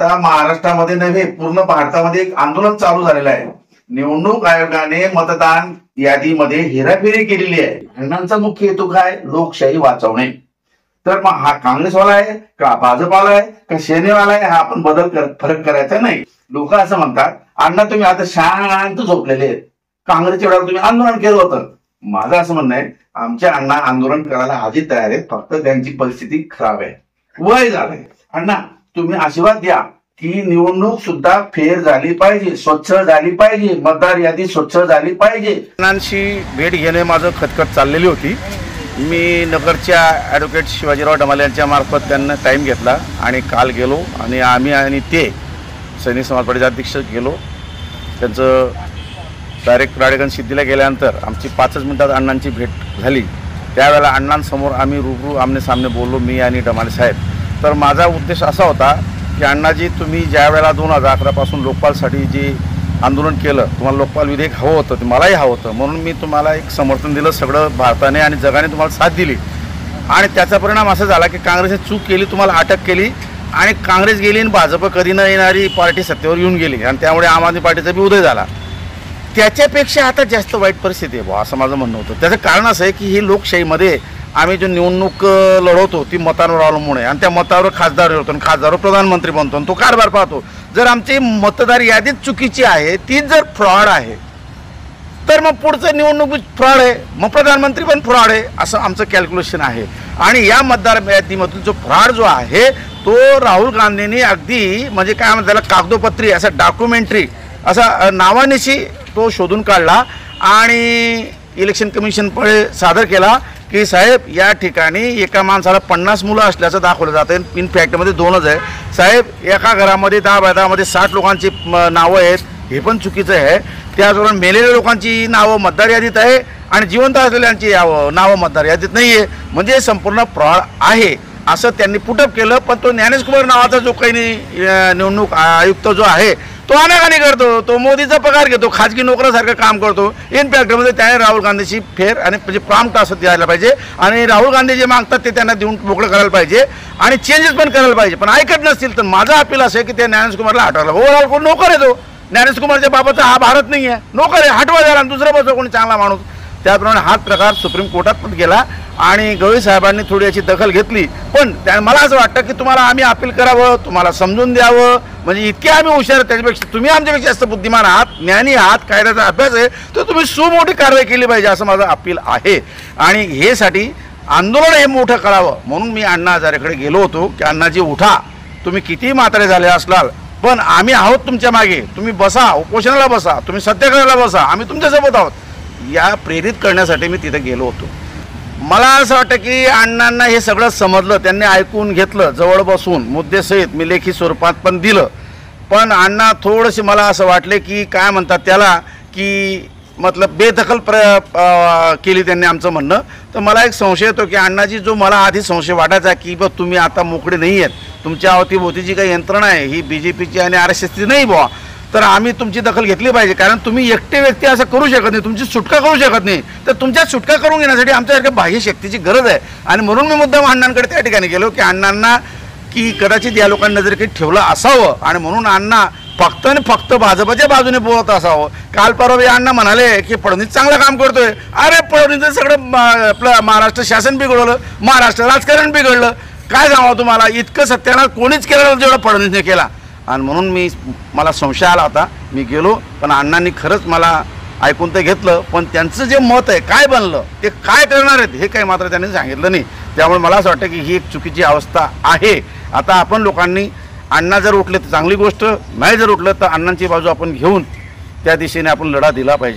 आता महाराष्ट्रामध्ये नव्हे पूर्ण भारतामध्ये एक आंदोलन चालू झालेलं आहे। निवडणूक आयोगाने मतदान यादीमध्ये हेराफेरी केलेली आहे। अण्णांचा मुख्य हेतू काय? लोकशाही वाचवणे। तर मग हा काँग्रेसवाला आहे का भाजपाला आहे का सेनेवाला आहे, हा आपण फरक करायचा नाही। लोक असं म्हणतात अण्णा तुम्ही आता शांत झोपलेले आहेत, काँग्रेसच्या वेळेला तुम्ही आंदोलन केलं होतं। माझं असं म्हणणं आहे आमच्या अण्णा आंदोलन करायला आधी तयार आहेत, फक्त त्यांची परिस्थिती खराब आहे, वय झालंय। अण्णा तुम्ही आशीर्वाद द्या की निवडणूक सुद्धा फेर झाली पाहिजे, स्वच्छ झाली पाहिजे, मतदार यादी स्वच्छ झाली पाहिजे। अण्णांशी भेट घेणे माझं खटखट चाललेली होती। मी नगरच्या ॲडव्होकेट शिवाजीराव डमाले यांच्या मार्फत त्यांना टाईम घेतला आणि काल गेलो आणि आम्ही आणि ते सैनिक समाज पार्टीचे अध्यक्ष गेलो। त्यांचं डायरेक्ट राळेगण सिद्धीला गेल्यानंतर आमची 5 मिनिटात अण्णांची भेट झाली। त्यावेळेला अण्णांसमोर आम्ही रूबरू आमने सामने बोललो, मी आणि डमाले साहेब। तर माझा उद्देश असा होता की अण्णाजी तुम्ही ज्या वेळेला 2011 पासून लोकपालसाठी जे आंदोलन केलं, तुम्हाला लोकपाल विधेयक हवं होतं, ते मलाही हवं होतं, म्हणून मी तुम्हाला एक समर्थन दिलं। सगळं भारताने आणि जगाने तुम्हाला साथ दिली आणि त्याचा परिणाम असा झाला की काँग्रेसने चूक केली, तुम्हाला अटक केली आणि काँग्रेस गेली आणि भाजप कधी न येणारी पार्टी सत्तेवर येऊन गेली आणि त्यामुळे आम आदमी पार्टीचा बी उदय झाला। त्याच्यापेक्षा आता जास्त वाईट परिस्थिती आहे बुवा, असं माझं म्हणणं होतं। त्याचं कारण असं आहे की ही लोकशाहीमध्ये आम्ही जो निवडणूक लढवतो ती मतांवर अवलंबून आहे आणि त्या मतावर खासदार होतो आणि खासदार प्रधानमंत्री बनतो आणि तो कारभार पाहतो। जर आमची मतदार यादीच चुकीची आहे, तीच जर फ्रॉड आहे, तर मग पुढचं निवडणूक फ्रॉड आहे, मग प्रधानमंत्री पण फ्रॉड आहे, असं आमचं कॅल्क्युलेशन आहे। आणि या मतदार यादीमधून जो फ्रॉड जो आहे तो राहुल गांधींनी अगदी म्हणजे काय म्हणतात त्याला कागदोपत्री असं डॉक्युमेंटरी असा नावानिशी तो शोधून काढला आणि इलेक्शन कमिशनपुढे सादर केला की साहेब या ठिकाणी एका माणसाला 50 मुलं असल्याचं दाखवलं जातं, इन फॅक्टमध्ये 2च आहे साहेब। एका घरामध्ये 10 बाय 10 मध्ये 60 लोकांची नावं आहेत, हे पण चुकीचं आहे। त्याचबरोबर मेलेल्या लोकांची नावं मतदार यादीत आहे आणि जिवंत असलेल्यांची नावं मतदार यादीत नाही आहे, म्हणजे संपूर्ण फ्रॉड आहे असं त्यांनी पुटअप केलं। पण तो ज्ञानेश कुमार नावाचा जो काही निवडणूक आयुक्त जो आहे तो अनागानी करतो, तो मोदीचा पगार घेतो, खाजगी नोकरासारखं काम करतो। इन फॅक्टमध्ये त्याने राहुल गांधीची फेर आणि म्हणजे प्रॉम्प्ट असं द्यायला पाहिजे आणि राहुल गांधी जे मागतात ते त्यांना देऊन मोकळं करायला पाहिजे आणि चेंजेस पण करायला पाहिजे। पण ऐकत नसतील तर माझा अपील असं आहे की त्या ज्ञानेश कुमारला हटवला। ओव्हरऑल कोण नोकर आहे तो, ज्ञानेश कुमारच्या बाबाचा हा भारत नाही आहे, नोकर आहे, हटवा द्यायला आणि दुसरा बसवा कोणी चांगला माणूस। त्याप्रमाणे हाच प्रकार सुप्रीम कोर्टात पण गेला आणि गवळी साहेबांनी थोडी याची दखल घेतली। पण मला असं वाटतं की तुम्हाला आम्ही अपील करावं, तुम्हाला समजून द्यावं, म्हणजे इतके आम्ही हुशार त्याच्यापेक्षा तुम्ही आमच्यापेक्षा जास्त बुद्धिमान आहात, ज्ञानी आहात, कायद्याचा अभ्यास आहे, तर तुम्ही सुमोठी कारवाई केली पाहिजे असं माझं अपील आहे। आणि हे साठी आंदोलन हे मोठं करावं म्हणून मी अण्णा हजारेकडे गेलो होतो की अण्णाजी उठा, तुम्ही किती म्हातारे झाले असलाल पण आम्ही आहोत तुमच्या मागे, तुम्ही बसा, उपोषणाला बसा, तुम्ही सत्याग्रहाला बसा, आम्ही तुमच्यासोबत आहोत। या प्रेरित करण्यासाठी मी तिथे गेलो होतो। मला असं वाटतं की अण्णांना हे सगळं समजलं, त्यांनी ऐकून घेतलं, जवळ बसून मुद्देसहित मी लेखी स्वरूपात पण दिलं। पण अण्णा थोडेसे मला असं वाटले की काय म्हणतात त्याला की मतलब बेदखल केली त्यांनी आमचं म्हणणं। तर मला एक संशय येतो की अण्णाजी जो मला आधी संशय वाटायचा की बा तुम्ही आता मोकळे नाही आहेत, तुमच्या अवतीभोवती जी काही यंत्रणा आहे ही BJPची आणि RSSची नाही बुवा, तर आम्ही तुमची दखल घेतली पाहिजे, कारण तुम्ही एकटे व्यक्ती असं करू शकत नाही, तुमची सुटका करू शकत नाही। तर तुमच्या सुटका करून घेण्यासाठी आमच्यासारख्या बाह्य शक्तीची गरज आहे आणि म्हणून मी मुद्दाम अण्णांकडे त्या ठिकाणी गेलो की अण्णांना की कदाचित या लोकांना जर काही ठेवलं असावं आणि म्हणून अण्णा फक्त आणि फक्त भाजपच्या बाजूने बोलत असावं। काल परवा अण्णा म्हणाले की फडणवीस चांगलं काम करतोय, अरे फडणवीसचं सगळं आपलं महाराष्ट्र शासन बिघडवलं, महाराष्ट्र राजकारण बिघडलं, काय सांगावं तुम्हाला, इतकं सत्यानाश कोणीच केलं जेवढा फडणवीसने केला। आणि म्हणून मला संशय आला होता, मी गेलो, पण अण्णांनी खरंच मला ऐकून ते घेतलं। पण त्यांचं जे मत आहे काय बनलं, ते काय करणार आहेत हे काही मात्र त्यांनी सांगितलं नाही। त्यामुळे मला असं वाटतं की ही एक चुकीची अवस्था आहे। आता आपण लोकांनी अण्णा जर उठले तर चांगली गोष्ट, नाही जर उठलं तर अण्णांची बाजू आपण घेऊन त्या दिशेने आपण लढा दिला पाहिजे।